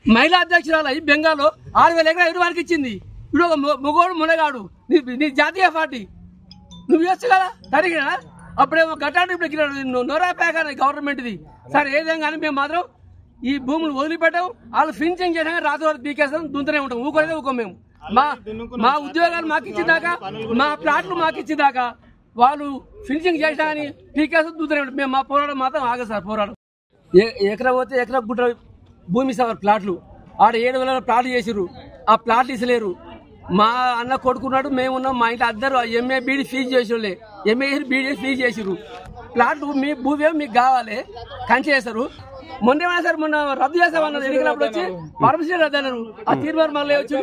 మహిళా అధ్యక్షురాలు అయ్యి బెంగాల్లో 6,000 ఎకరాలు ఎవరి వారికి ఇచ్చింది. ఇప్పుడు ఒక మొగోడు మునగాడు నీ జాతీయ పార్టీ నువ్వు ఇవ్వచ్చు కదా తరిగినా అప్పుడేమో గట్టాడు ఇప్పుడు నోరా ప్యాక్ గవర్నమెంట్ది. సరే ఏదేం కానీ మేము మాత్రం ఈ భూములు వదిలిపెట్టాం. వాళ్ళు ఫినిషింగ్ చేసాక రాత్రి వరకు పీకేస్తాం, దుంతనే ఉంటాం. ఊకోలేదే ఊకో మేము. మా ఉద్యోగాలు మాకు ఇచ్చేదాకా మా ప్లాట్లు మాకు ఇచ్చేదాకా వాళ్ళు ఫినిషింగ్ చేసినా కానీ పీకేస్తాం, దుంతనే ఉంటాం. మేము మా పోరాటం మాత్రం ఆగదు సార్. పోరాటం ఎకరా పోతే ఎకరా గుట్ట భూమి సార్ ప్లాట్లు ఆడ 7,000 ప్లాట్లు చేసిర్రు. ఆ ప్లాట్లు ఇసలేరు. మా అన్న కొడుకున్నాడు, మేమున్నాం. మా ఇంట్లో అందరూ ఎంఏ బీడీ ఫీజు చేసి ఎంఏ బీడీ ఫీజు చేసిర్రు. ప్లాట్లు మీ భూమి మీకు కావాలి కంచి చేస్తారు. మొన్న సార్ మొన్న రద్దు చేస్తామన్నారు. ఎన్నికలప్పుడు వచ్చి పర్మిషన్ రద్దు అన్నారు. ఆ తీర్మానం మళ్ళీ వచ్చి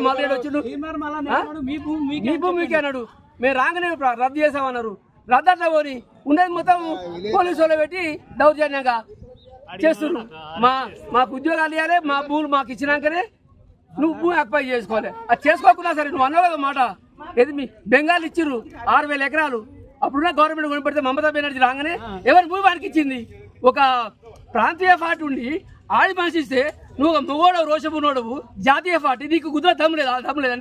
మళ్ళీ వచ్చిండు మీ భూమి మీకే అన్నాడు. మేము రాగానే రద్దు చేస్తామన్నారు. రద్దు అట్లా పోని ఉండేది మొత్తం పోలీసు వాళ్ళు పెట్టి దౌర్జన్యంగా చేస్తున్నారు. మాకు ఉద్యోగాలు ఇవ్వాలి, మా భూములు మాకు ఇచ్చినాకనే నువ్వు భూమి అక్వై చేసుకోవాలి. అది చేసుకోకుండా సరే నువ్వు అన్నావు కదా మాట. ఏది మీ బెంగాల్ ఇచ్చిర్రు 6,000 ఎకరాలు. అప్పుడున్న గవర్నమెంట్ కొనిపెడితే మమతా బెనర్జీ రాగానే ఎవరి భూమి వారికి ఇచ్చింది. ఒక ప్రాంతీయ పార్టీ ఉండి ఆడి మనిషి ఇస్తే నువ్వు ఒక మొగోడవు రోషమునోడవు జాతీయ పార్టీ నీకు గుద్ద దమ్ము లేదా? దమ్ము లేదా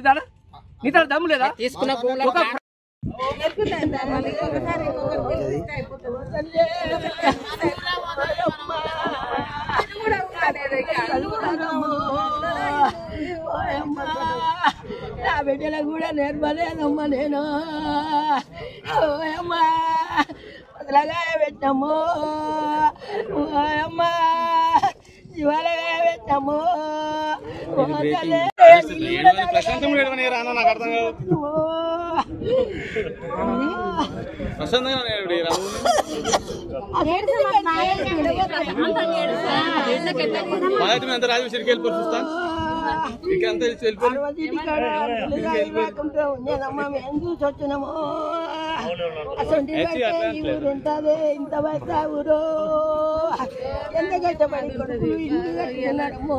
నీ తన దమ్ము లేదా? ఒక నా బిడ్డలకు కూడా నేర్పలేదమ్మా నేను. అమ్మా వదలగా పెట్టాము, అమ్మా ఇవాళగా పెట్టాము. చూసొచ్చినాము. ఊరు ఉంటుంది ఇంత వయసు ఊరు ఎంత కష్టపడి కొడుకు ఇంటి కట్టుకున్నాము.